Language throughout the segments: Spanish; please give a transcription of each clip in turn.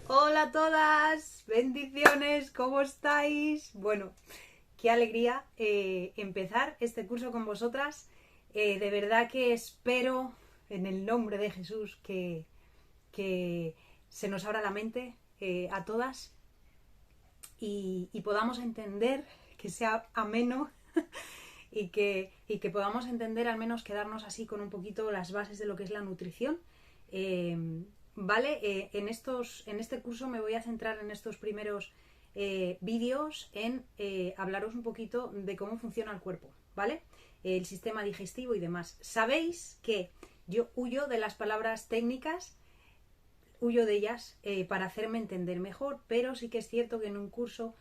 Hola a todas, bendiciones, ¿cómo estáis? Bueno, qué alegría empezar este curso con vosotras. De verdad que espero, en el nombre de Jesús, que se nos abra la mente a todas y podamos entender, que sea ameno y que podamos entender, al menos quedarnos así con un poquito las bases de lo que es la nutrición. Vale, en este curso me voy a centrar en estos primeros vídeos en hablaros un poquito de cómo funciona el cuerpo, ¿vale? El sistema digestivo y demás. Sabéis que yo huyo de las palabras técnicas, huyo de ellas para hacerme entender mejor, pero sí que es cierto que en un curso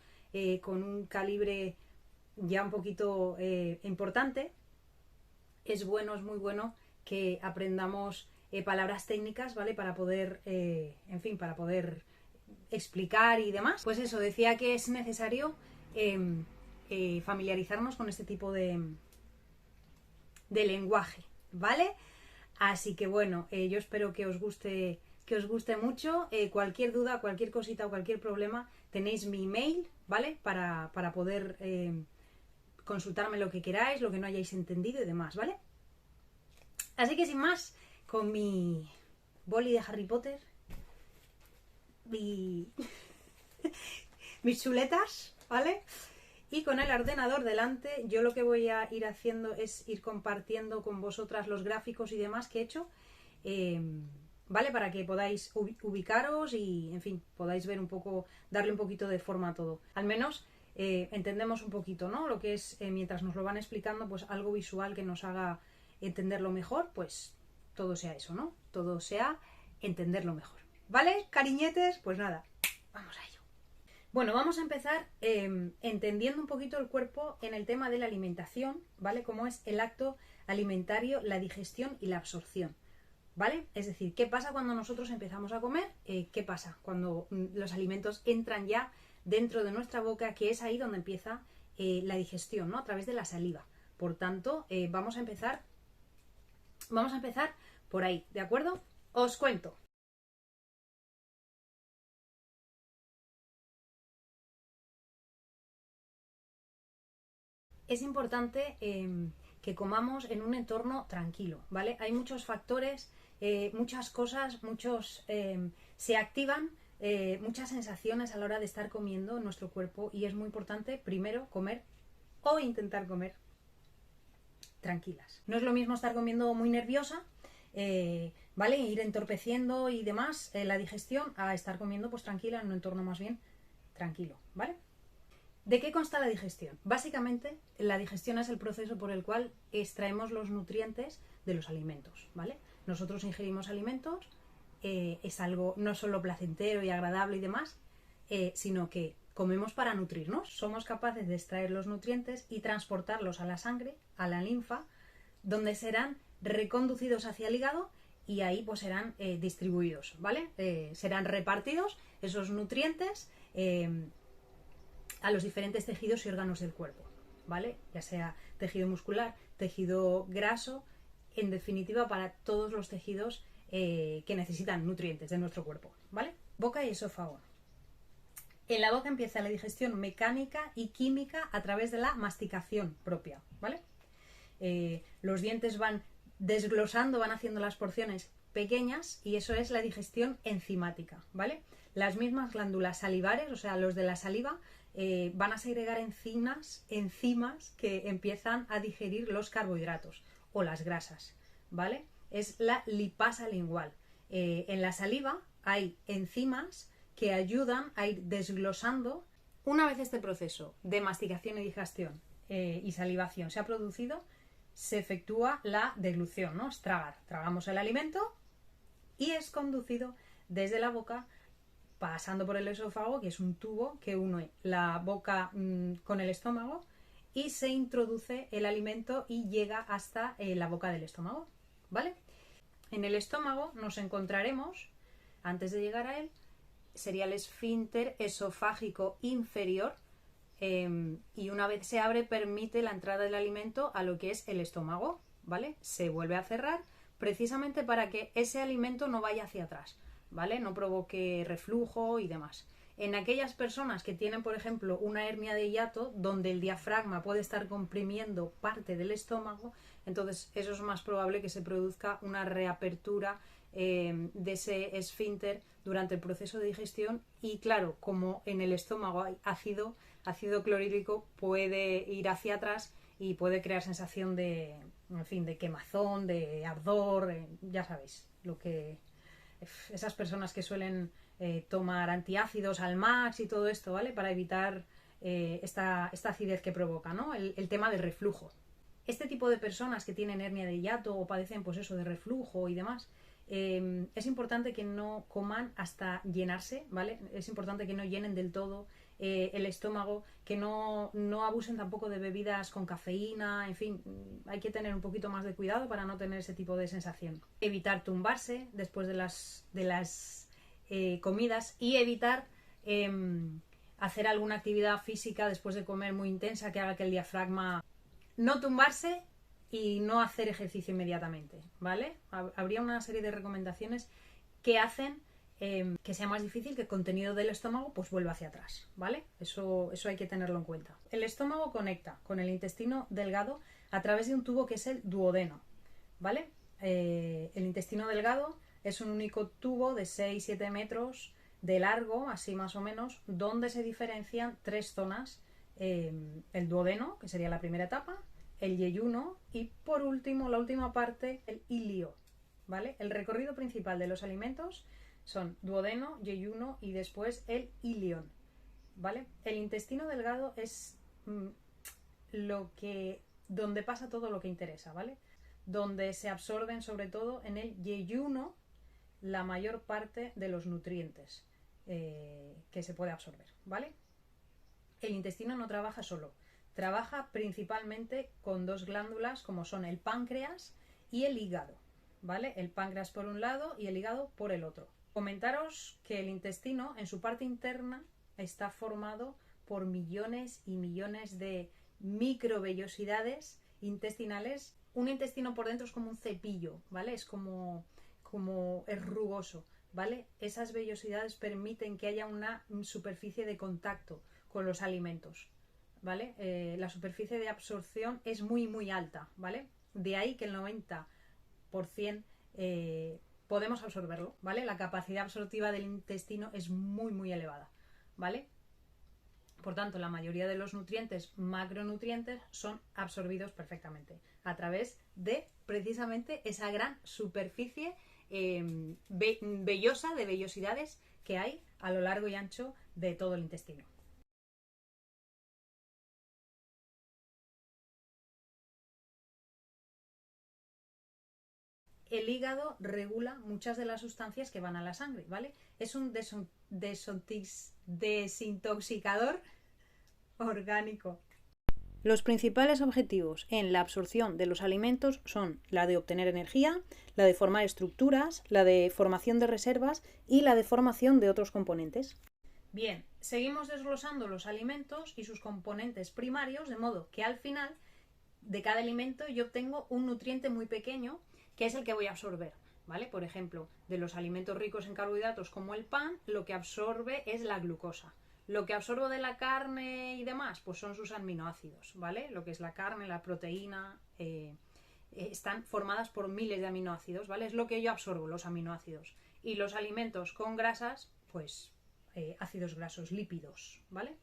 con un calibre ya un poquito importante, es bueno, es muy bueno que aprendamos palabras técnicas, ¿vale? Para poder, en fin, para poder explicar y demás. Pues eso, decía que es necesario familiarizarnos con este tipo de lenguaje, ¿vale? Así que bueno, yo espero que os guste mucho. Cualquier duda, cualquier cosita o cualquier problema, tenéis mi email, ¿vale? Para poder consultarme lo que queráis, lo que no hayáis entendido y demás, ¿vale? Así que sin más, con mi boli de Harry Potter y mis chuletas, ¿vale? Y con el ordenador delante, yo lo que voy a ir haciendo es ir compartiendo con vosotras los gráficos y demás que he hecho, ¿vale? Para que podáis ubicaros y, en fin, podáis ver un poco, darle un poquito de forma a todo. Al menos entendemos un poquito, ¿no? Lo que es, mientras nos lo van explicando, pues algo visual que nos haga entenderlo mejor, pues todo sea eso, ¿no? Todo sea entenderlo mejor. ¿Vale, cariñetes? Pues nada, vamos a ello. Bueno, vamos a empezar entendiendo un poquito el cuerpo en el tema de la alimentación, ¿vale? Cómo es el acto alimentario, la digestión y la absorción, ¿vale? Es decir, ¿qué pasa cuando nosotros empezamos a comer? ¿Qué pasa cuando los alimentos entran ya dentro de nuestra boca? Que es ahí donde empieza la digestión, ¿no? A través de la saliva. Por tanto, vamos a empezar por ahí, ¿de acuerdo? Os cuento. Es importante que comamos en un entorno tranquilo, ¿vale? Hay muchos factores, muchas cosas, se activan muchas sensaciones a la hora de estar comiendo en nuestro cuerpo y es muy importante primero comer o intentar comer tranquilas. No es lo mismo estar comiendo muy nerviosa, ¿vale? Ir entorpeciendo y demás la digestión a estar comiendo pues tranquila en un entorno más bien tranquilo, ¿vale? ¿De qué consta la digestión? Básicamente, la digestión es el proceso por el cual extraemos los nutrientes de los alimentos, ¿vale? Nosotros ingerimos alimentos, es algo no solo placentero y agradable y demás, sino que comemos para nutrirnos. Somos capaces de extraer los nutrientes y transportarlos a la sangre, a la linfa, donde serán reconducidos hacia el hígado y ahí pues serán distribuidos, ¿vale? Serán repartidos esos nutrientes a los diferentes tejidos y órganos del cuerpo, ¿vale? Ya sea tejido muscular, tejido graso, en definitiva para todos los tejidos que necesitan nutrientes de nuestro cuerpo, ¿vale? Boca y esófago. En la boca empieza la digestión mecánica y química a través de la masticación propia, ¿vale? Los dientes van desglosando, van haciendo las porciones pequeñas y eso es la digestión enzimática, ¿vale? Las mismas glándulas salivares, o sea, los de la saliva, van a segregar enzimas que empiezan a digerir los carbohidratos o las grasas, ¿vale? Es la lipasa lingual. En la saliva hay enzimas que ayudan a ir desglosando. Una vez este proceso de masticación y digestión y salivación se ha producido, se efectúa la deglución, ¿no? Es tragar. Tragamos el alimento y es conducido desde la boca pasando por el esófago, que es un tubo que une la boca con el estómago y se introduce el alimento y llega hasta la boca del estómago, ¿vale? En el estómago nos encontraremos, antes de llegar a él, sería el esfínter esofágico inferior, y una vez se abre permite la entrada del alimento a lo que es el estómago, ¿vale? Se vuelve a cerrar precisamente para que ese alimento no vaya hacia atrás, ¿vale? No provoque reflujo y demás. En aquellas personas que tienen, por ejemplo, una hernia de hiato, donde el diafragma puede estar comprimiendo parte del estómago, entonces eso es más probable que se produzca una reapertura de ese esfínter durante el proceso de digestión y claro, como en el estómago hay ácido clorhídrico puede ir hacia atrás y puede crear sensación de, en fin, de quemazón, de ardor, ya sabéis, lo que esas personas que suelen tomar antiácidos al max y todo esto, ¿vale? Para evitar esta acidez que provoca, ¿no? El tema del reflujo. Este tipo de personas que tienen hernia de hiato o padecen pues eso de reflujo y demás, es importante que no coman hasta llenarse, ¿vale? Es importante que no llenen del todo el estómago, que no abusen tampoco de bebidas con cafeína, en fin, hay que tener un poquito más de cuidado para no tener ese tipo de sensación. Evitar tumbarse después de las comidas y evitar hacer alguna actividad física después de comer muy intensa que haga que el diafragma no tumbarse y no hacer ejercicio inmediatamente, ¿vale? Habría una serie de recomendaciones que hacen que sea más difícil que el contenido del estómago pues vuelva hacia atrás, ¿vale? Eso hay que tenerlo en cuenta. El estómago conecta con el intestino delgado a través de un tubo que es el duodeno, ¿vale? El intestino delgado es un único tubo de 6-7 metros de largo, así más o menos, donde se diferencian tres zonas, el duodeno, que sería la primera etapa, el yeyuno y por último, la última parte, el ilio, ¿vale? El recorrido principal de los alimentos son duodeno, yeyuno y después el ilion, ¿vale? El intestino delgado es donde pasa todo lo que interesa, ¿vale? Donde se absorben sobre todo en el yeyuno la mayor parte de los nutrientes que se puede absorber, ¿vale? El intestino no trabaja solo, trabaja principalmente con dos glándulas como son el páncreas y el hígado, ¿vale? El páncreas por un lado y el hígado por el otro. Comentaros que el intestino en su parte interna está formado por millones y millones de microvellosidades intestinales. Un intestino por dentro es como un cepillo, ¿vale? Es como es rugoso, ¿vale? Esas vellosidades permiten que haya una superficie de contacto con los alimentos, ¿vale? La superficie de absorción es muy muy alta, ¿vale? De ahí que el 90% podemos absorberlo, ¿vale? La capacidad absortiva del intestino es muy muy elevada, ¿vale? Por tanto, la mayoría de los nutrientes, macronutrientes, son absorbidos perfectamente a través de precisamente esa gran superficie vellosa de vellosidades que hay a lo largo y ancho de todo el intestino. El hígado regula muchas de las sustancias que van a la sangre, ¿vale? Es un desintoxicador orgánico. Los principales objetivos en la absorción de los alimentos son la de obtener energía, la de formar estructuras, la de formación de reservas y la de formación de otros componentes. Bien, seguimos desglosando los alimentos y sus componentes primarios, de modo que al final de cada alimento yo obtengo un nutriente muy pequeño que es el que voy a absorber, ¿vale? Por ejemplo, de los alimentos ricos en carbohidratos como el pan, lo que absorbe es la glucosa. Lo que absorbo de la carne y demás, pues son sus aminoácidos, ¿vale? Lo que es la carne, la proteína, están formadas por miles de aminoácidos, ¿vale? Es lo que yo absorbo, los aminoácidos. Y los alimentos con grasas, pues ácidos grasos, lípidos, ¿vale?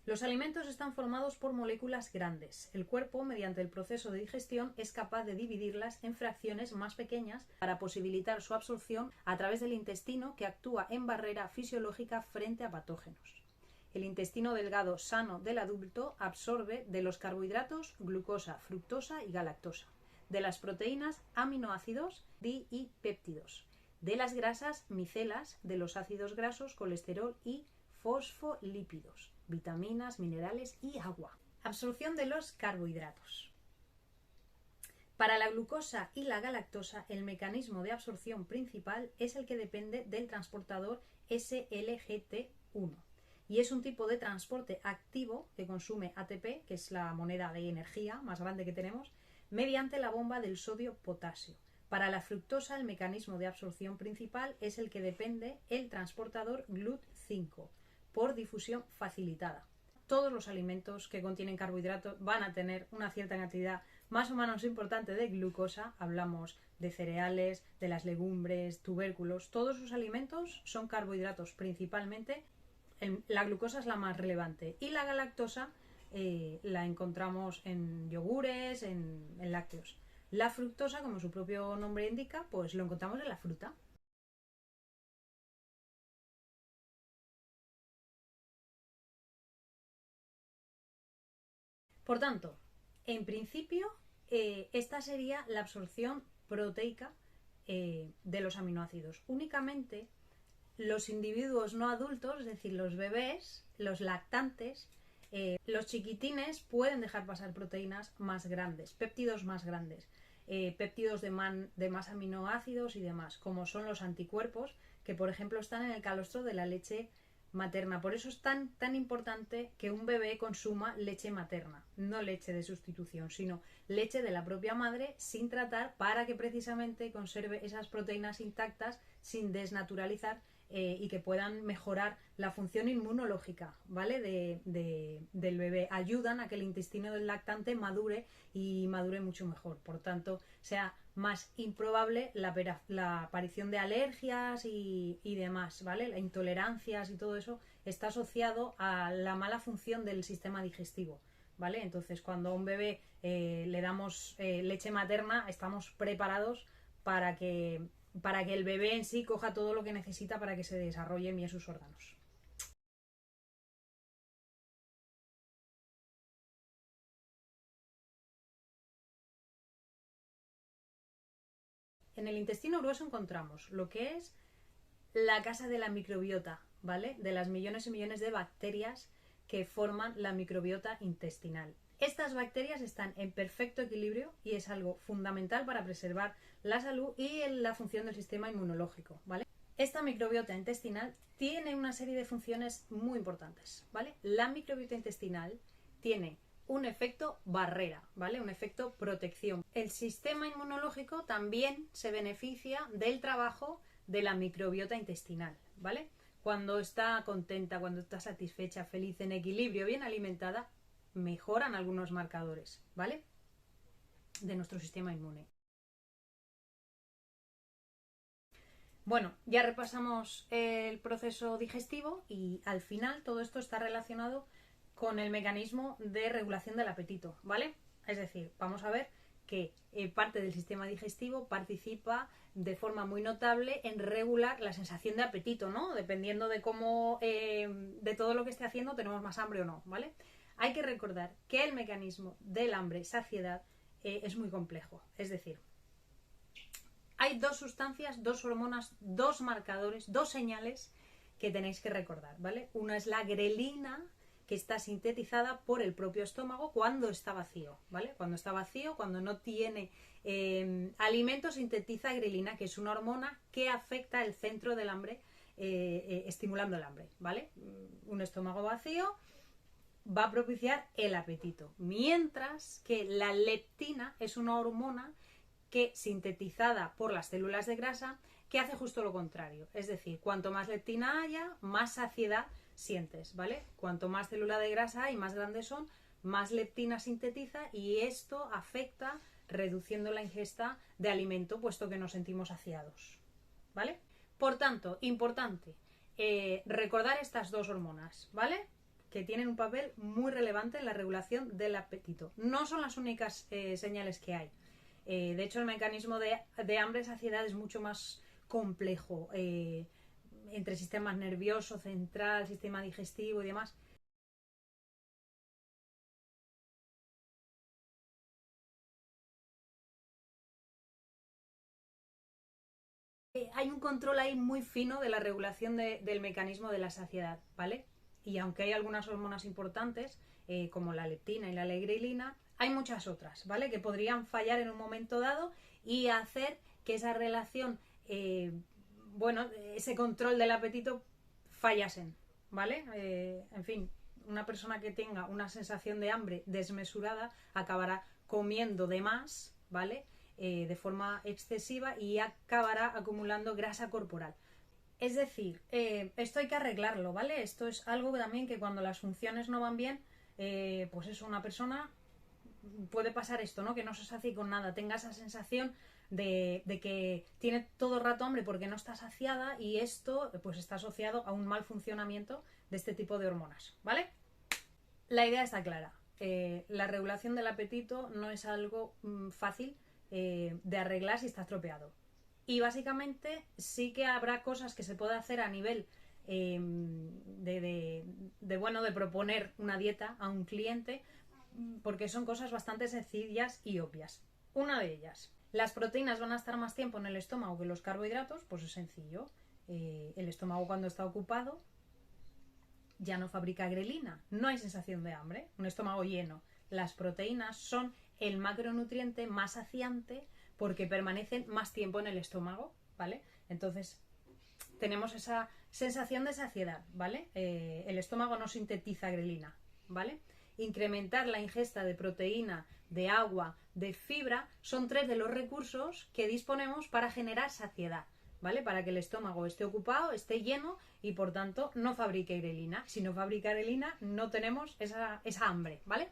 Los alimentos están formados por moléculas grandes. El cuerpo, mediante el proceso de digestión, es capaz de dividirlas en fracciones más pequeñas para posibilitar su absorción a través del intestino, que actúa en barrera fisiológica frente a patógenos. El intestino delgado sano del adulto absorbe de los carbohidratos glucosa, fructosa y galactosa, de las proteínas aminoácidos y péptidos, de las grasas micelas, de los ácidos grasos, colesterol y fosfolípidos, vitaminas, minerales y agua. Absorción de los carbohidratos. Para la glucosa y la galactosa, el mecanismo de absorción principal es el que depende del transportador SLGT1 y es un tipo de transporte activo que consume ATP, que es la moneda de energía más grande que tenemos, mediante la bomba del sodio-potasio. Para la fructosa, el mecanismo de absorción principal es el que depende el transportador GLUT5 por difusión facilitada. Todos los alimentos que contienen carbohidratos van a tener una cierta cantidad más o menos importante de glucosa. Hablamos de cereales, de las legumbres, tubérculos. Todos sus alimentos son carbohidratos principalmente. La glucosa es la más relevante y la galactosa la encontramos en yogures, en lácteos. La fructosa, como su propio nombre indica, pues lo encontramos en la fruta. Por tanto, en principio, esta sería la absorción proteica de los aminoácidos. Únicamente los individuos no adultos, es decir, los bebés, los lactantes, los chiquitines pueden dejar pasar proteínas más grandes, péptidos más grandes, péptidos de más aminoácidos y demás, como son los anticuerpos, que por ejemplo están en el calostro de la leche materna. Por eso es tan importante que un bebé consuma leche materna, no leche de sustitución, sino leche de la propia madre sin tratar, para que precisamente conserve esas proteínas intactas sin desnaturalizar y que puedan mejorar la función inmunológica, ¿vale? Del bebé. Ayudan a que el intestino del lactante madure y madure mucho mejor. Por tanto, sea más improbable la aparición de alergias y demás, ¿vale? Las intolerancias y todo eso está asociado a la mala función del sistema digestivo, ¿vale? Entonces, cuando a un bebé le damos leche materna, estamos preparados para que el bebé en sí coja todo lo que necesita para que se desarrollen bien sus órganos. En el intestino grueso encontramos lo que es la casa de la microbiota, ¿vale? De las millones y millones de bacterias que forman la microbiota intestinal. Estas bacterias están en perfecto equilibrio y es algo fundamental para preservar la salud y la función del sistema inmunológico, ¿vale? Esta microbiota intestinal tiene una serie de funciones muy importantes, ¿vale? La microbiota intestinal tiene un efecto barrera, ¿vale? Un efecto protección. El sistema inmunológico también se beneficia del trabajo de la microbiota intestinal, ¿vale? Cuando está contenta, cuando está satisfecha, feliz, en equilibrio, bien alimentada, mejoran algunos marcadores, ¿vale? De nuestro sistema inmune. Bueno, ya repasamos el proceso digestivo y al final todo esto está relacionado con el mecanismo de regulación del apetito, ¿vale? Es decir, vamos a ver que parte del sistema digestivo participa de forma muy notable en regular la sensación de apetito, ¿no? Dependiendo de cómo, de todo lo que esté haciendo, tenemos más hambre o no, ¿vale? Hay que recordar que el mecanismo del hambre-saciedad es muy complejo, es decir, hay dos sustancias, dos hormonas, dos marcadores, dos señales que tenéis que recordar, ¿vale? Una es la grelina, que está sintetizada por el propio estómago cuando está vacío, ¿vale? Cuando está vacío, cuando no tiene alimento, sintetiza grelina, que es una hormona que afecta el centro del hambre, estimulando el hambre, ¿vale? Un estómago vacío va a propiciar el apetito, mientras que la leptina es una hormona que, sintetizada por las células de grasa, que hace justo lo contrario. Es decir, cuanto más leptina haya, más saciedad sientes, ¿vale? Cuanto más célula de grasa hay, más grandes son, más leptina sintetiza y esto afecta reduciendo la ingesta de alimento, puesto que nos sentimos saciados, ¿vale? Por tanto, importante, recordar estas dos hormonas, ¿vale? Que tienen un papel muy relevante en la regulación del apetito. No son las únicas señales que hay. De hecho, el mecanismo de hambre-saciedad es mucho más complejo entre sistemas nervioso, central, sistema digestivo y demás. Hay un control ahí muy fino de la regulación del mecanismo de la saciedad, ¿vale? Y aunque hay algunas hormonas importantes, como la leptina y la grelina, hay muchas otras, ¿vale? Que podrían fallar en un momento dado y hacer que esa relación, bueno, ese control del apetito fallasen, ¿vale? En fin, una persona que tenga una sensación de hambre desmesurada acabará comiendo de más, ¿vale? de forma excesiva y acabará acumulando grasa corporal. Es decir, esto hay que arreglarlo, ¿vale? Esto es algo también que cuando las funciones no van bien, pues eso, una persona puede pasar esto, ¿no? Que no se sacie con nada, tenga esa sensación de que tiene todo el rato hambre porque no está saciada, y esto pues está asociado a un mal funcionamiento de este tipo de hormonas, ¿vale? La idea está clara. La regulación del apetito no es algo fácil de arreglar si está estropeado. Y básicamente sí que habrá cosas que se puede hacer a nivel de proponer una dieta a un cliente, porque son cosas bastante sencillas y obvias. Una de ellas, las proteínas van a estar más tiempo en el estómago que los carbohidratos, pues es sencillo. El estómago, cuando está ocupado, ya no fabrica grelina, no hay sensación de hambre, un estómago lleno. Las proteínas son el macronutriente más saciante porque permanecen más tiempo en el estómago, ¿vale? Entonces tenemos esa sensación de saciedad, ¿vale? El estómago no sintetiza grelina, ¿vale? Incrementar la ingesta de proteína, de agua, de fibra, son 3 de los recursos que disponemos para generar saciedad, ¿vale? Para que el estómago esté ocupado, esté lleno y por tanto no fabrique grelina. Si no fabrica grelina, no tenemos esa hambre, ¿vale?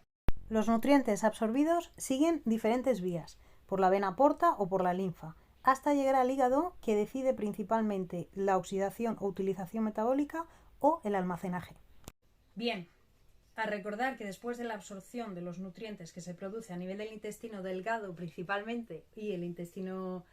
Los nutrientes absorbidos siguen diferentes vías, por la vena porta o por la linfa, hasta llegar al hígado, que decide principalmente la oxidación o utilización metabólica o el almacenaje. Bien, a recordar que después de la absorción de los nutrientes que se produce a nivel del intestino delgado principalmente, y el intestino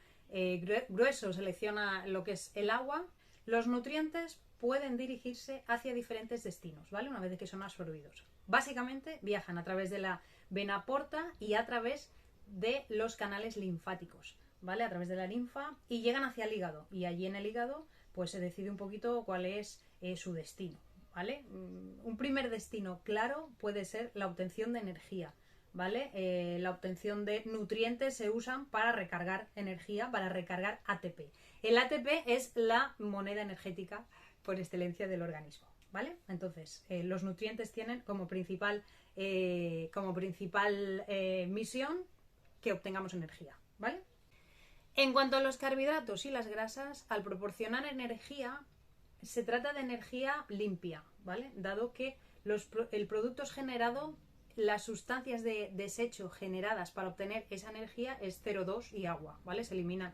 grueso selecciona lo que es el agua, los nutrientes pueden dirigirse hacia diferentes destinos, ¿vale? Una vez que son absorbidos. Básicamente viajan a través de la vena porta y a través de los canales linfáticos, ¿vale? A través de la linfa, y llegan hacia el hígado, y allí en el hígado pues se decide un poquito cuál es su destino, ¿vale? Un primer destino claro puede ser la obtención de energía, ¿vale? La obtención de nutrientes se usan para recargar energía, para recargar ATP. El ATP es la moneda energética por excelencia del organismo, ¿vale? Entonces, los nutrientes tienen como principal misión que obtengamos energía, ¿vale? En cuanto a los carbohidratos y las grasas, al proporcionar energía, se trata de energía limpia, ¿vale? Dado que el producto es generado, las sustancias de desecho generadas para obtener esa energía es CO2 y agua, ¿vale? Se eliminan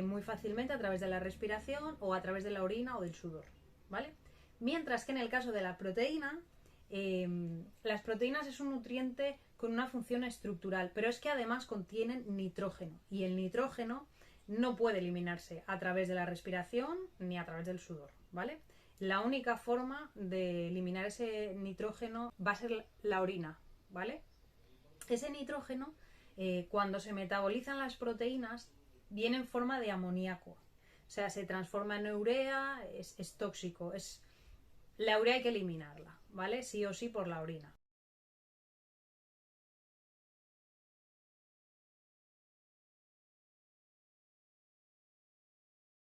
muy fácilmente a través de la respiración o a través de la orina o del sudor, ¿vale? Mientras que en el caso de la proteína, las proteínas es un nutriente con una función estructural, pero es que además contienen nitrógeno, y el nitrógeno no puede eliminarse a través de la respiración ni a través del sudor, ¿vale? La única forma de eliminar ese nitrógeno va a ser la orina, ¿vale? Ese nitrógeno, cuando se metabolizan las proteínas, viene en forma de amoníaco, o sea, se transforma en urea, es tóxico, la urea hay que eliminarla, ¿vale? Sí o sí por la orina.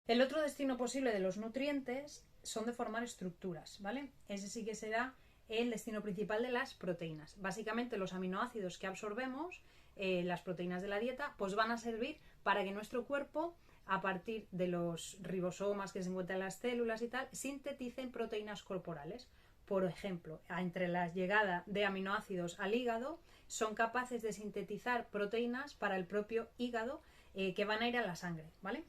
El otro destino posible de los nutrientes son de formar estructuras, ¿vale? Ese sí que será el destino principal de las proteínas. Básicamente los aminoácidos que absorbemos, las proteínas de la dieta, pues van a servir para que nuestro cuerpo, a partir de los ribosomas que se encuentran en las células y tal, sinteticen proteínas corporales. Por ejemplo, entre la llegada de aminoácidos al hígado, son capaces de sintetizar proteínas para el propio hígado, que van a ir a la sangre, ¿vale?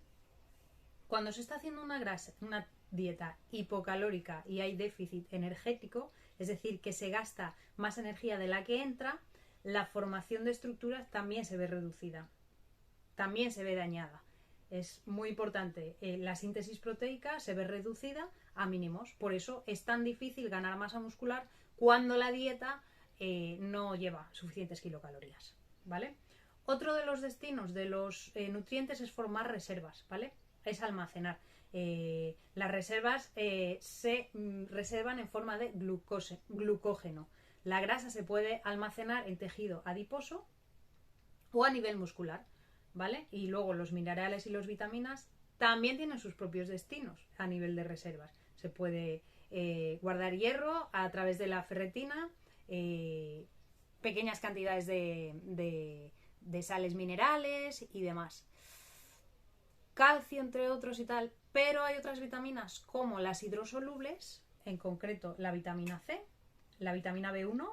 Cuando se está haciendo una dieta hipocalórica y hay déficit energético, es decir, que se gasta más energía de la que entra, la formación de estructuras también se ve reducida, también se ve dañada. Es muy importante, la síntesis proteica se ve reducida a mínimos, por eso es tan difícil ganar masa muscular cuando la dieta no lleva suficientes kilocalorías, ¿vale? Otro de los destinos de los nutrientes es formar reservas, ¿vale? Es almacenar. Las reservas se reservan en forma de glucógeno. La grasa se puede almacenar en tejido adiposo o a nivel muscular, ¿vale? Y luego los minerales y las vitaminas también tienen sus propios destinos a nivel de reservas. Se puede guardar hierro a través de la ferretina, pequeñas cantidades de de sales minerales y demás. Calcio, entre otros y tal, pero hay otras vitaminas como las hidrosolubles, en concreto la vitamina C, la vitamina B1,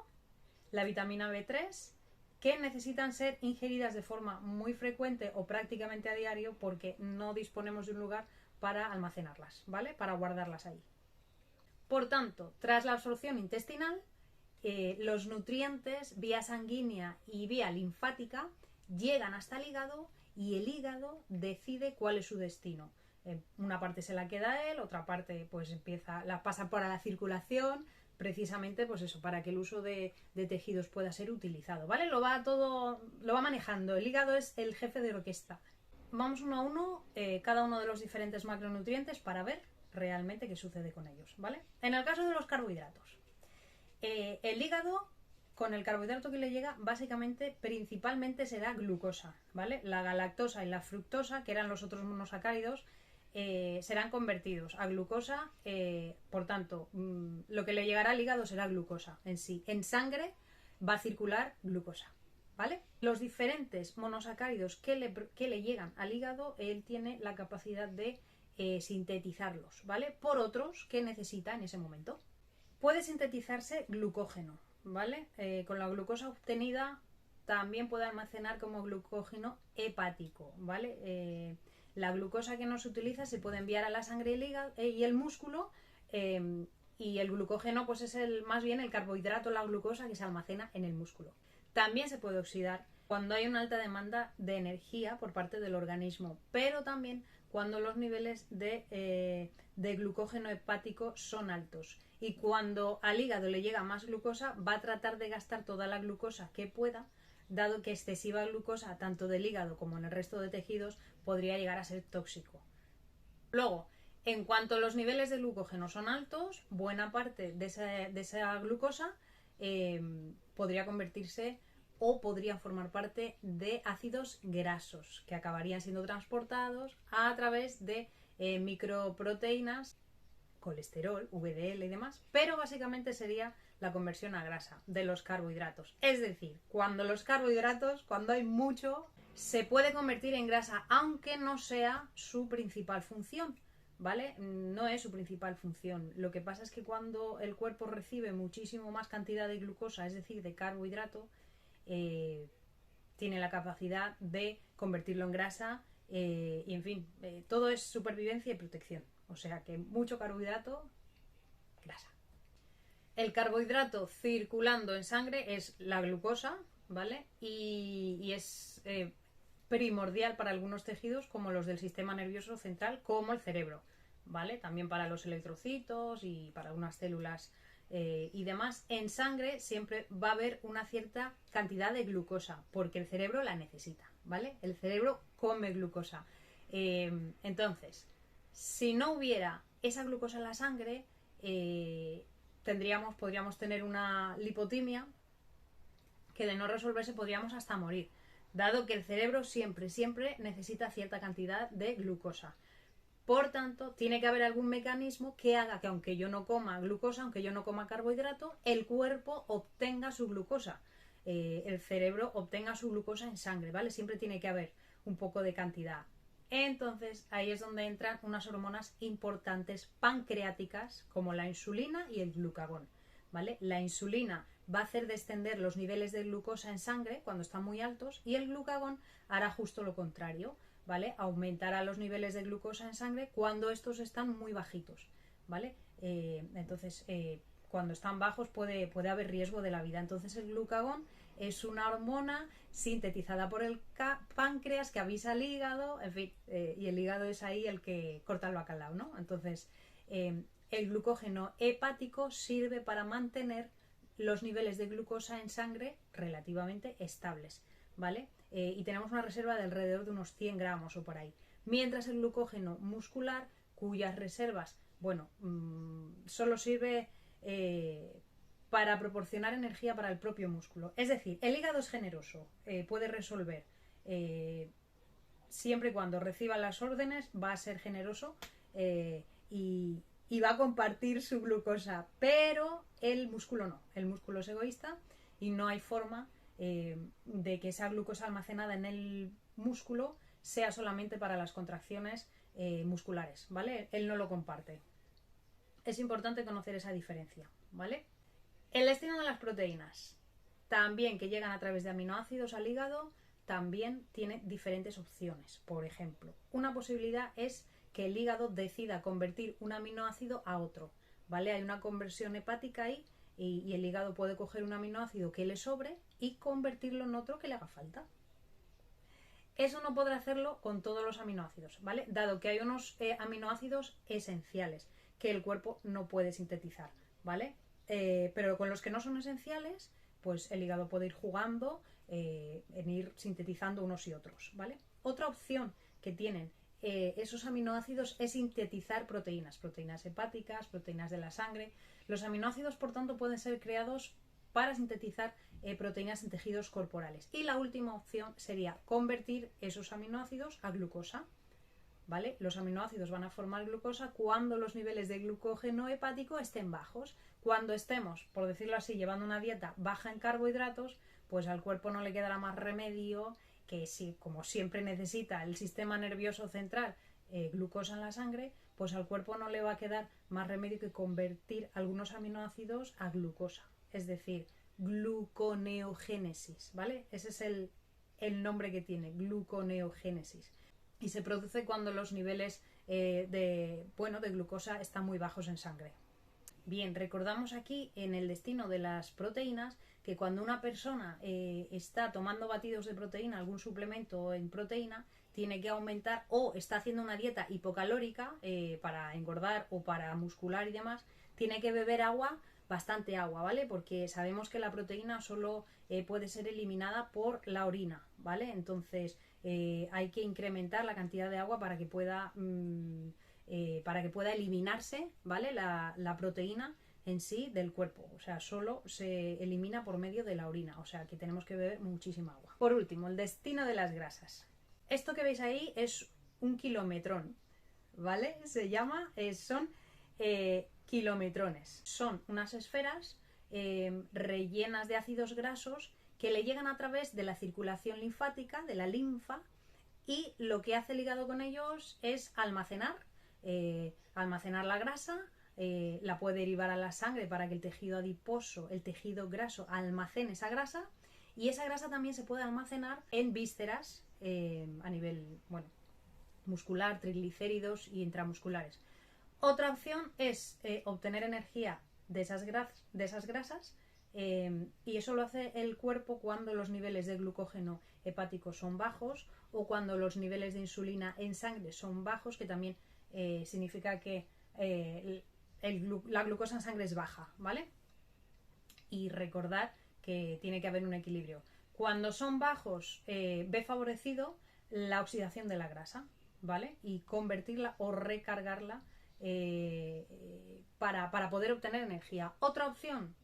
la vitamina B3, que necesitan ser ingeridas de forma muy frecuente o prácticamente a diario porque no disponemos de un lugar para almacenarlas, ¿vale? Para guardarlas ahí. Por tanto, tras la absorción intestinal, los nutrientes vía sanguínea y vía linfática llegan hasta el hígado y el hígado decide cuál es su destino. Una parte se la queda él, otra parte pues la pasa para la circulación, precisamente pues eso, para que el uso de tejidos pueda ser utilizado, ¿vale? Lo va manejando, el hígado es el jefe de orquesta. Vamos uno a uno, cada uno de los diferentes macronutrientes para ver realmente qué sucede con ellos, ¿vale? En el caso de los carbohidratos, el hígado, con el carbohidrato que le llega, básicamente, principalmente será glucosa, ¿vale? La galactosa y la fructosa, que eran los otros monosacáridos, serán convertidos a glucosa, por tanto, lo que le llegará al hígado será glucosa en sí. En sangre va a circular glucosa, ¿vale? Los diferentes monosacáridos que le llegan al hígado, él tiene la capacidad de sintetizarlos, ¿vale? Por otros que necesita en ese momento. Puede sintetizarse glucógeno, ¿vale? Con la glucosa obtenida también puede almacenar como glucógeno hepático, ¿vale? La glucosa que no se utiliza se puede enviar a la sangre y el músculo, y el glucógeno pues es más bien el carbohidrato, la glucosa que se almacena en el músculo. También se puede oxidar cuando hay una alta demanda de energía por parte del organismo, pero también cuando los niveles de glucógeno hepático son altos. Y cuando al hígado le llega más glucosa, va a tratar de gastar toda la glucosa que pueda, dado que excesiva glucosa, tanto del hígado como en el resto de tejidos, podría llegar a ser tóxico. Luego, en cuanto los niveles de glucógeno son altos, buena parte de esa glucosa podría convertirse o podrían formar parte de ácidos grasos que acabarían siendo transportados a través de microproteínas, colesterol, VDL y demás, pero básicamente sería la conversión a grasa de los carbohidratos. Es decir, cuando hay mucho, se puede convertir en grasa, aunque no sea su principal función, ¿vale? No es su principal función. Lo que pasa es que cuando el cuerpo recibe muchísimo más cantidad de glucosa, es decir, de carbohidrato, tiene la capacidad de convertirlo en grasa, y en fin, todo es supervivencia y protección. O sea que mucho carbohidrato, grasa. El carbohidrato circulando en sangre es la glucosa, ¿vale? Y es primordial para algunos tejidos como los del sistema nervioso central, como el cerebro, ¿vale? También para los electrocitos y para algunas células y demás. En sangre siempre va a haber una cierta cantidad de glucosa, porque el cerebro la necesita, ¿vale? El cerebro come glucosa. Entonces, si no hubiera esa glucosa en la sangre, podríamos tener una lipotimia que, de no resolverse, podríamos hasta morir, dado que el cerebro siempre necesita cierta cantidad de glucosa. Por tanto, tiene que haber algún mecanismo que haga que, aunque yo no coma glucosa, aunque yo no coma carbohidrato, el cuerpo obtenga su glucosa, el cerebro obtenga su glucosa en sangre, ¿vale? Siempre tiene que haber un poco de cantidad. Entonces, ahí es donde entran unas hormonas importantes pancreáticas como la insulina y el glucagón, ¿vale? La insulina va a hacer descender los niveles de glucosa en sangre cuando están muy altos, y el glucagón hará justo lo contrario, ¿vale? Aumentará los niveles de glucosa en sangre cuando estos están muy bajitos, ¿vale? Entonces, cuando están bajos puede haber riesgo de la vida. Entonces, el glucagón es una hormona sintetizada por el páncreas que avisa al hígado, en fin, y el hígado es ahí el que corta el bacalao, ¿no? Entonces, el glucógeno hepático sirve para mantener los niveles de glucosa en sangre relativamente estables, ¿vale? Y tenemos una reserva de alrededor de unos 100 gramos o por ahí. Mientras el glucógeno muscular, cuyas reservas, bueno, solo sirve para proporcionar energía para el propio músculo. Es decir, el hígado es generoso, puede resolver, siempre y cuando reciba las órdenes, va a ser generoso y va a compartir su glucosa, pero el músculo no. El músculo es egoísta y no hay forma de que esa glucosa almacenada en el músculo sea solamente para las contracciones musculares, ¿vale? Él no lo comparte. Es importante conocer esa diferencia, ¿vale? El destino de las proteínas, también que llegan a través de aminoácidos al hígado, también tiene diferentes opciones. Por ejemplo, una posibilidad es que el hígado decida convertir un aminoácido a otro, ¿vale? Hay una conversión hepática ahí y el hígado puede coger un aminoácido que le sobre y convertirlo en otro que le haga falta. Eso no podrá hacerlo con todos los aminoácidos, ¿vale? Dado que hay unos aminoácidos esenciales que el cuerpo no puede sintetizar, ¿vale? Pero con los que no son esenciales, pues el hígado puede ir jugando en ir sintetizando unos y otros, ¿vale? Otra opción que tienen esos aminoácidos es sintetizar proteínas, proteínas hepáticas, proteínas de la sangre. Los aminoácidos, por tanto, pueden ser creados para sintetizar proteínas en tejidos corporales. Y la última opción sería convertir esos aminoácidos a glucosa, ¿vale? Los aminoácidos van a formar glucosa cuando los niveles de glucógeno hepático estén bajos. Cuando estemos, por decirlo así, llevando una dieta baja en carbohidratos, pues al cuerpo no le quedará más remedio que, si, como siempre necesita el sistema nervioso central glucosa en la sangre, pues al cuerpo no le va a quedar más remedio que convertir algunos aminoácidos a glucosa. Es decir, gluconeogénesis, ¿vale? Ese es el nombre que tiene, gluconeogénesis. Y se produce cuando los niveles de glucosa están muy bajos en sangre. Bien, recordamos aquí en el destino de las proteínas que cuando una persona está tomando batidos de proteína, algún suplemento en proteína, tiene que aumentar o está haciendo una dieta hipocalórica para engordar o para muscular y demás, tiene que beber agua, bastante agua, ¿vale? Porque sabemos que la proteína solo puede ser eliminada por la orina, ¿vale? Entonces hay que incrementar la cantidad de agua para que pueda eliminarse, ¿vale? La proteína en sí del cuerpo. O sea, solo se elimina por medio de la orina. O sea, que tenemos que beber muchísima agua. Por último, el destino de las grasas. Esto que veis ahí es un kilometrón, ¿vale? Se llama, son kilometrones. Son unas esferas rellenas de ácidos grasos que le llegan a través de la circulación linfática, de la linfa, y lo que hace el hígado con ellos es almacenar la grasa, la puede derivar a la sangre para que el tejido adiposo, el tejido graso, almacene esa grasa, y esa grasa también se puede almacenar en vísceras a nivel muscular, triglicéridos y intramusculares. Otra opción es obtener energía de esas grasas y eso lo hace el cuerpo cuando los niveles de glucógeno hepático son bajos o cuando los niveles de insulina en sangre son bajos, que también significa que la glucosa en sangre es baja, ¿vale? Y recordar que tiene que haber un equilibrio. Cuando son bajos, ve favorecido la oxidación de la grasa, ¿vale? Y convertirla o recargarla para poder obtener energía. Otra opción,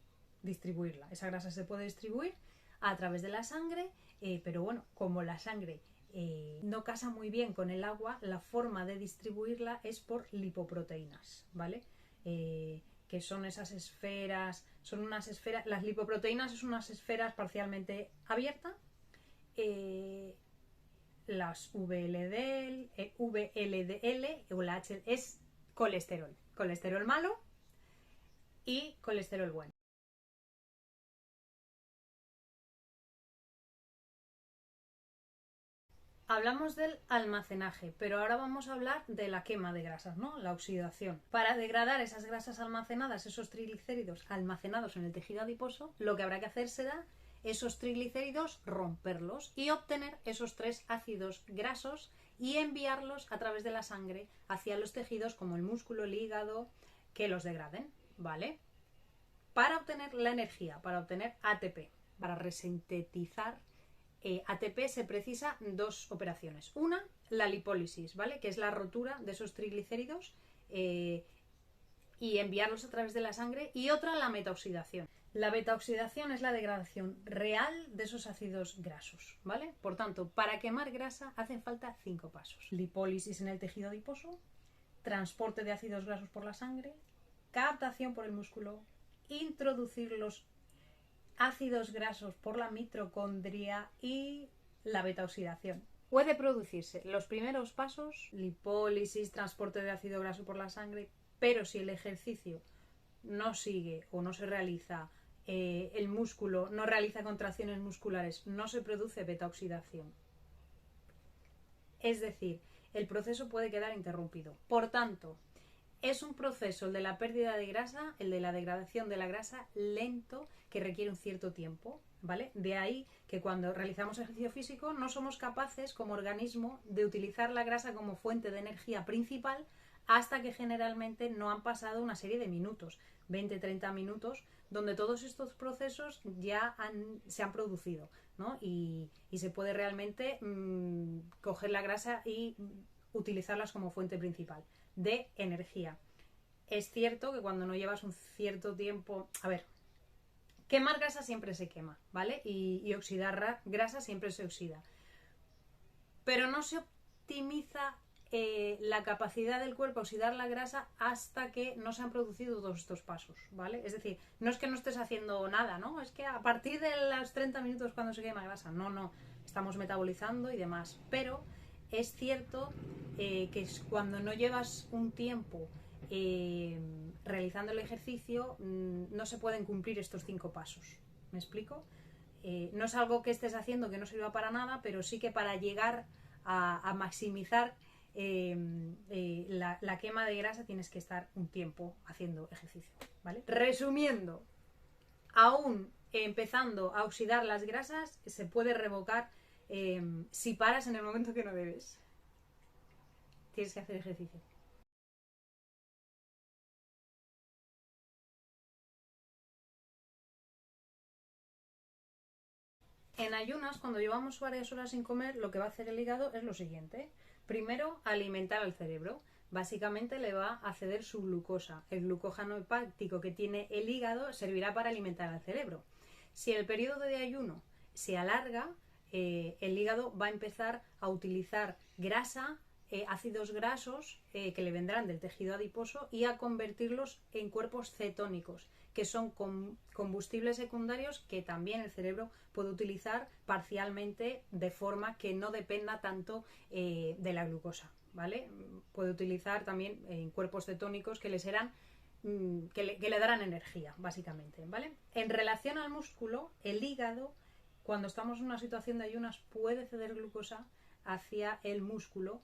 distribuirla. Esa grasa se puede distribuir a través de la sangre, pero bueno, como la sangre no casa muy bien con el agua, la forma de distribuirla es por lipoproteínas, ¿vale? Que son esas esferas, las lipoproteínas son unas esferas parcialmente abiertas, las VLDL o la H es colesterol malo y colesterol bueno. Hablamos del almacenaje, pero ahora vamos a hablar de la quema de grasas, ¿no? La oxidación. Para degradar esas grasas almacenadas, esos triglicéridos almacenados en el tejido adiposo, lo que habrá que hacer será esos triglicéridos romperlos y obtener esos 3 ácidos grasos y enviarlos a través de la sangre hacia los tejidos como el músculo, el hígado, que los degraden, ¿vale? Para obtener la energía, para obtener ATP, para resintetizar ATP se precisa 2 operaciones. Una, la lipólisis, ¿vale? Que es la rotura de esos triglicéridos y enviarlos a través de la sangre. Y otra, la metaoxidación. La betaoxidación es la degradación real de esos ácidos grasos, ¿vale? Por tanto, para quemar grasa hacen falta 5 pasos. Lipólisis en el tejido adiposo, transporte de ácidos grasos por la sangre, captación por el músculo, introducirlos ácidos grasos por la mitocondria y la beta-oxidación. Puede producirse los primeros pasos, lipólisis, transporte de ácido graso por la sangre, pero si el ejercicio no sigue o no se realiza, el músculo no realiza contracciones musculares, no se produce beta-oxidación. Es decir, el proceso puede quedar interrumpido. Por tanto, es un proceso, el de la pérdida de grasa, el de la degradación de la grasa, lento, que requiere un cierto tiempo, ¿vale? De ahí que cuando realizamos ejercicio físico no somos capaces como organismo de utilizar la grasa como fuente de energía principal hasta que generalmente no han pasado una serie de minutos, 20-30 minutos, donde todos estos procesos ya se han producido, ¿no? Y se puede realmente coger la grasa y utilizarlas como fuente principal de energía. Es cierto que cuando no llevas un cierto tiempo... A ver, quemar grasa siempre se quema, ¿vale? Y oxidar grasa siempre se oxida. Pero no se optimiza la capacidad del cuerpo a oxidar la grasa hasta que no se han producido todos estos pasos, ¿vale? Es decir, no es que no estés haciendo nada, ¿no? Es que a partir de los 30 minutos cuando se quema grasa, no, estamos metabolizando y demás. Pero es cierto que cuando no llevas un tiempo realizando el ejercicio, no se pueden cumplir estos 5 pasos. ¿Me explico? No es algo que estés haciendo que no sirva para nada, pero sí que para llegar a maximizar la quema de grasa tienes que estar un tiempo haciendo ejercicio, ¿vale? Resumiendo, aún empezando a oxidar las grasas, se puede revocar si paras en el momento que no debes. Tienes que hacer ejercicio. En ayunas, cuando llevamos varias horas sin comer, lo que va a hacer el hígado es lo siguiente. Primero, alimentar al cerebro. Básicamente le va a ceder su glucosa. El glucógeno hepático que tiene el hígado servirá para alimentar al cerebro. Si el periodo de ayuno se alarga, el hígado va a empezar a utilizar grasa, ácidos grasos que le vendrán del tejido adiposo y a convertirlos en cuerpos cetónicos, que son combustibles secundarios que también el cerebro puede utilizar parcialmente de forma que no dependa tanto de la glucosa, ¿vale? Puede utilizar también cuerpos cetónicos que le darán energía, básicamente, ¿vale? En relación al músculo, el hígado, cuando estamos en una situación de ayunas, puede ceder glucosa hacia el músculo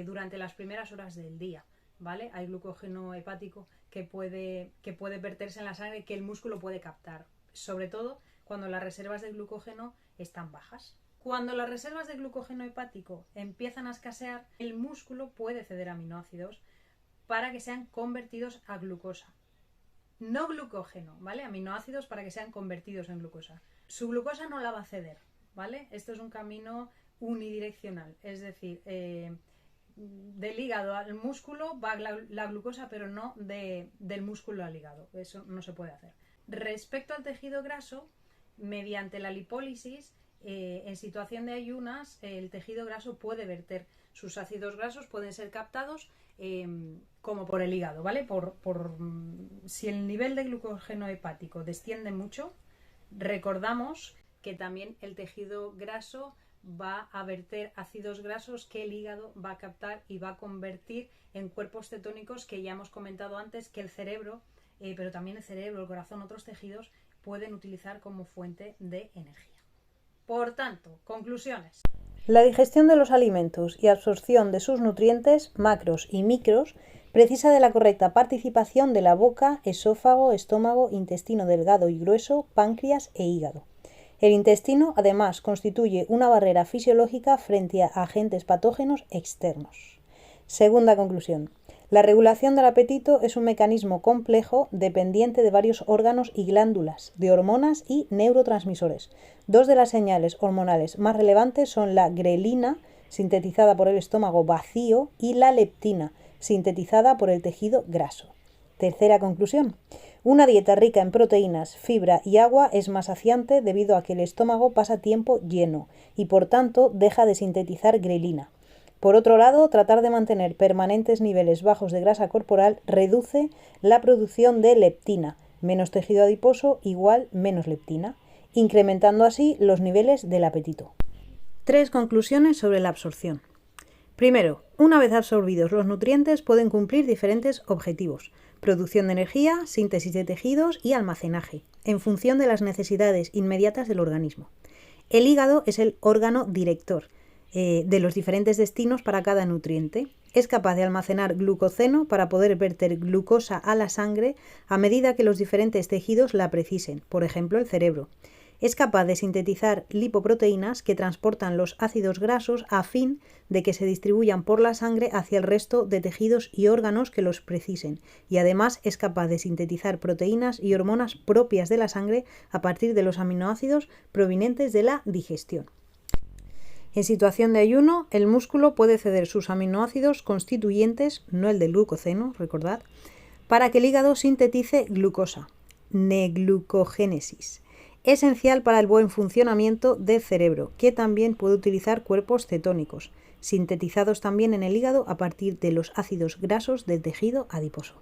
durante las primeras horas del día, ¿vale? Hay glucógeno hepático que puede verterse en la sangre que el músculo puede captar, sobre todo cuando las reservas de glucógeno están bajas. Cuando las reservas de glucógeno hepático empiezan a escasear, el músculo puede ceder aminoácidos para que sean convertidos a glucosa. No glucógeno, ¿vale? Aminoácidos para que sean convertidos en glucosa. Su glucosa no la va a ceder, ¿vale? Esto es un camino unidireccional, es decir, del hígado al músculo va la glucosa, pero no del músculo al hígado. Eso no se puede hacer. Respecto al tejido graso, mediante la lipólisis, en situación de ayunas, el tejido graso puede verter. Sus ácidos grasos pueden ser captados como por el hígado, ¿vale? Si el nivel de glucógeno hepático desciende mucho, recordamos que también el tejido graso va a verter ácidos grasos que el hígado va a captar y va a convertir en cuerpos cetónicos que ya hemos comentado antes que el cerebro, pero también el cerebro, el corazón, otros tejidos pueden utilizar como fuente de energía. Por tanto, conclusiones. La digestión de los alimentos y absorción de sus nutrientes, macros y micros, precisa de la correcta participación de la boca, esófago, estómago, intestino delgado y grueso, páncreas e hígado. El intestino, además, constituye una barrera fisiológica frente a agentes patógenos externos. Segunda conclusión. La regulación del apetito es un mecanismo complejo dependiente de varios órganos y glándulas, de hormonas y neurotransmisores. Dos de las señales hormonales más relevantes son la grelina, sintetizada por el estómago vacío, y la leptina, sintetizada por el tejido graso. Tercera conclusión. Una dieta rica en proteínas, fibra y agua es más saciante debido a que el estómago pasa tiempo lleno y por tanto deja de sintetizar grelina. Por otro lado, tratar de mantener permanentes niveles bajos de grasa corporal reduce la producción de leptina, menos tejido adiposo igual menos leptina, incrementando así los niveles del apetito. 3 conclusiones sobre la absorción. Primero, una vez absorbidos los nutrientes pueden cumplir diferentes objetivos: producción de energía, síntesis de tejidos y almacenaje, en función de las necesidades inmediatas del organismo. El hígado es el órgano director de los diferentes destinos para cada nutriente. Es capaz de almacenar glucógeno para poder verter glucosa a la sangre a medida que los diferentes tejidos la precisen, por ejemplo el cerebro. Es capaz de sintetizar lipoproteínas que transportan los ácidos grasos a fin de que se distribuyan por la sangre hacia el resto de tejidos y órganos que los precisen, y además es capaz de sintetizar proteínas y hormonas propias de la sangre a partir de los aminoácidos provenientes de la digestión. En situación de ayuno, el músculo puede ceder sus aminoácidos constituyentes, no el del glucógeno, recordad, para que el hígado sintetice glucosa, neglucogénesis, esencial para el buen funcionamiento del cerebro, que también puede utilizar cuerpos cetónicos, sintetizados también en el hígado a partir de los ácidos grasos del tejido adiposo.